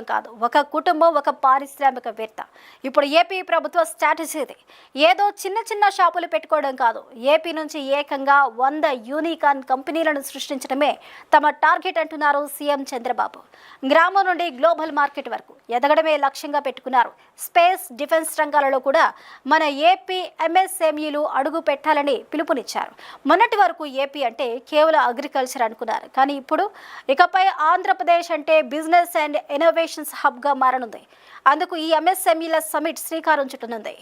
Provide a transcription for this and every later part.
కాదు, ఒక కుటుంబం, ఒక పారిశ్రామికవేత్త. ఇప్పుడు ఏపీ ప్రభుత్వ స్ట్రాటజీ ఇది. ఏదో చిన్న చిన్న షాపులు పెట్టుకోవడం కాదు, ఏపీ నుంచి ఏకంగా 100 యూనికార్న్ కంపెనీలను సృష్టించడమే తమ టార్గెట్ అంటున్నారు సీఎం చంద్రబాబు. గ్రామం నుండి గ్లోబల్ మార్కెట్ వరకు ఎదగడమే లక్ష్యంగా పెట్టుకున్నారు. స్పేస్, డిఫెన్స్ రంగాలలో కూడా మన ఏపీ ఎంఎస్ఎంఈలు అడుగు పెట్టాలని పిలుపునిచ్చారు. మొన్నటి వరకు ఏపీ అంటే కేవలం అగ్రికల్చర్ అనుకున్నారు, కానీ ఇప్పుడు ఇకపై ఆంధ్రప్రదేశ్ అంటే బిజినెస్ అండ్ ఇన్నోవేషన్స్ హబ్ గా మారనుంది. అందుకు ఈ ఎంఎస్ఎంఈల సమిట్ శ్రీకారం చుట్టనుంది.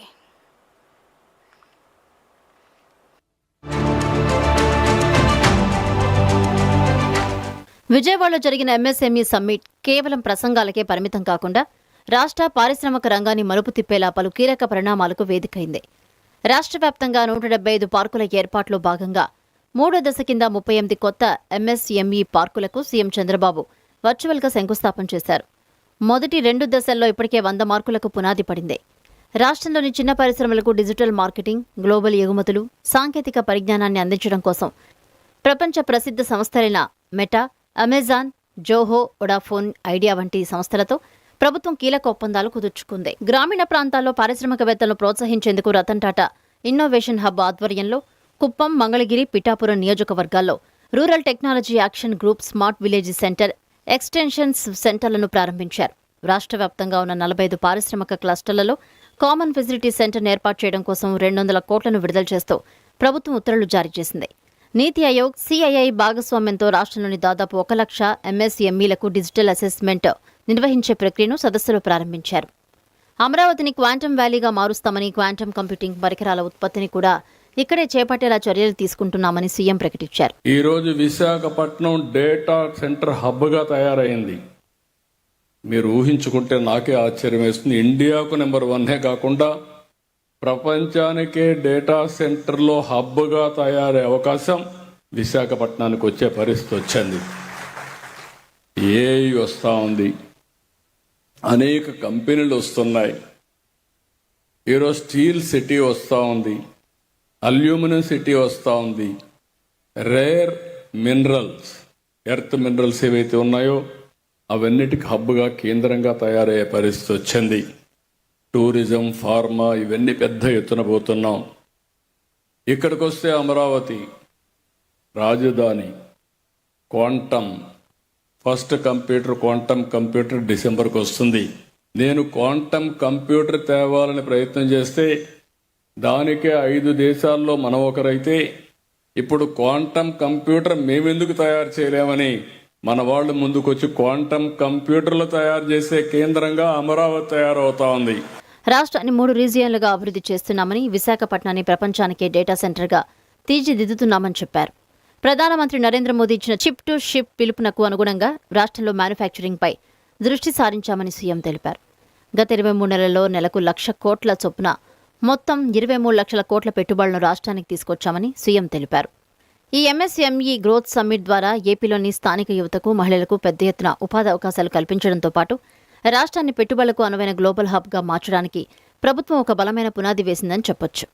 విజయవాడలో జరిగిన ఎంఎస్ఎంఈ సమ్మిట్ కేవలం ప్రసంగాలకే పరిమితం కాకుండా రాష్ట్ర పారిశ్రామిక రంగాన్ని మలుపు తిప్పేలా పలు కీలక పరిణామాలకు వేదికైంది. రాష్ట్ర వ్యాప్తంగా 175 పార్కుల ఏర్పాట్లో భాగంగా 3వ దశ కింద 38 కొత్త ఎంఎస్ఎంఈ పార్కులకు సీఎం చంద్రబాబు వర్చువల్గా శంకుస్థాపన చేశారు. మొదటి 2 దశల్లో ఇప్పటికే 100 మార్కులకు పునాది పడింది. రాష్ట్రంలోని చిన్న పరిశ్రమలకు డిజిటల్ మార్కెటింగ్, గ్లోబల్ ఎగుమతులు, సాంకేతిక పరిజ్ఞానాన్ని అందించడం కోసం ప్రపంచ ప్రసిద్ధ సంస్థలైన Meta, Amazon, Zoho, Vodafone Idea వంటి సంస్థలతో ప్రభుత్వం కీలక ఒప్పందాలు కుదుర్చుకుంది. గ్రామీణ ప్రాంతాల్లో పారిశ్రామికవేత్తలను ప్రోత్సహించేందుకు రతన్ టాటా ఇన్నోవేషన్ హబ్ ఆధ్వర్యంలో కుప్పం, మంగళగిరి, పిఠాపురం నియోజకవర్గాల్లో rural technology action group smart village center, extensions సెంటర్లను ప్రారంభించారు. రాష్ట్ర వ్యాప్తంగా ఉన్న 45 పారిశ్రామిక క్లస్టర్లలో కామన్ ఫెసిలిటీ సెంటర్ను ఏర్పాటు చేయడం కోసం 200 కోట్లను విడుదల చేస్తూ ప్రభుత్వం ఉత్తర్వులు జారీ చేసింది. నీతి ఆయోగ్, సిఐఐ భాగస్వామ్యంతో రాష్ట్రంలోని దాదాపు 1 లక్ష ఎంఎస్ఎంఈలకు డిజిటల్ అసెస్మెంట్ నిర్వహించే ప్రక్రియను సదస్సులో ప్రారంభించారు. అమరావతిని క్వాంటమ్ వ్యాలీగా మారుస్తామని, క్వాంటమ్ కంప్యూటింగ్ పరికరాల ఉత్పత్తిని కూడా ఇక్కడే చేపట్టేలా చర్యలు తీసుకుంటున్నామని సీఎం ప్రకటించారు. ఈ రోజు విశాఖపట్నం డేటా సెంటర్ హబ్గా తయారైంది. మీరు ఊహించుకుంటే నాకే ఆశ్చర్యం వేస్తుంది. ఇండియాకు నెంబర్ 1 కాకుండా ప్రపంచానికే డేటా సెంటర్లో హబ్గా తయారయ్యే అవకాశం విశాఖపట్నానికి వచ్చే పరిస్థితి వచ్చింది. ఏఐ వస్తూ ఉంది, అనేక కంపెనీలు వస్తున్నాయి. ఈరోజు స్టీల్ సిటీ వస్తూ ఉంది, అల్యూమినియం సిటీ వస్తూ ఉంది. రేర్ మినరల్స్, ఎర్త్ మినరల్స్ ఏవైతే ఉన్నాయో అవన్నిటికి హబ్గా, కేంద్రంగా తయారయ్యే పరిస్థితి వచ్చింది. టూరిజం, ఫార్మా ఇవన్నీ పెద్ద ఎత్తున పోతున్నాం. ఇక్కడికి వస్తే అమరావతి రాజధాని, క్వాంటమ్ ఫస్ట్ క్వాంటమ్ కంప్యూటర్ డిసెంబర్కి వస్తుంది. నేను క్వాంటమ్ కంప్యూటర్ తేవాలని ప్రయత్నం చేస్తే దానికే 5 దేశాల్లో మనం ఒకరైతే ఇప్పుడు క్వాంటమ్ కంప్యూటర్ మేమెందుకు తయారు చేయలేమని మన వాళ్ళు ముందుకొచ్చి క్వాంటమ్ కంప్యూటర్లు తయారు చేసే కేంద్రంగా అమరావతి తయారవుతా ఉంది. రాష్ట్రాన్ని 3 రీజియన్లుగా అభివృద్ధి చేస్తున్నామని, విశాఖపట్నాన్ని ప్రపంచానికే డేటా సెంటర్గా తీర్చిదిద్దుతున్నామని చెప్పారు. ప్రధానమంత్రి నరేంద్ర మోదీ ఇచ్చిన చిప్ టు షిప్ పిలుపునకు అనుగుణంగా రాష్ట్రంలో మ్యానుఫ్యాక్చరింగ్పై దృష్టి సారించామని సీఎం తెలిపారు. గత 23 నెలల్లో నెలకు 1,00,000 కోట్ల చొప్పున మొత్తం 23 లక్షల కోట్ల పెట్టుబడులను రాష్ట్రానికి తీసుకొచ్చామని సీఎం తెలిపారు. ఈ ఎంఎస్ఎంఈ గ్రోత్ సమ్మిట్ ద్వారా ఏపీలోని స్థానిక యువతకు, మహిళలకు పెద్ద ఎత్తున ఉపాధి అవకాశాలు కల్పించడంతో పాటు రాష్ట్రాన్ని పెట్టుబడులకు అనువైన గ్లోబల్ హబ్గా మార్చడానికి ప్రభుత్వం ఒక బలమైన పునాది వేసిందని చెప్పొచ్చు.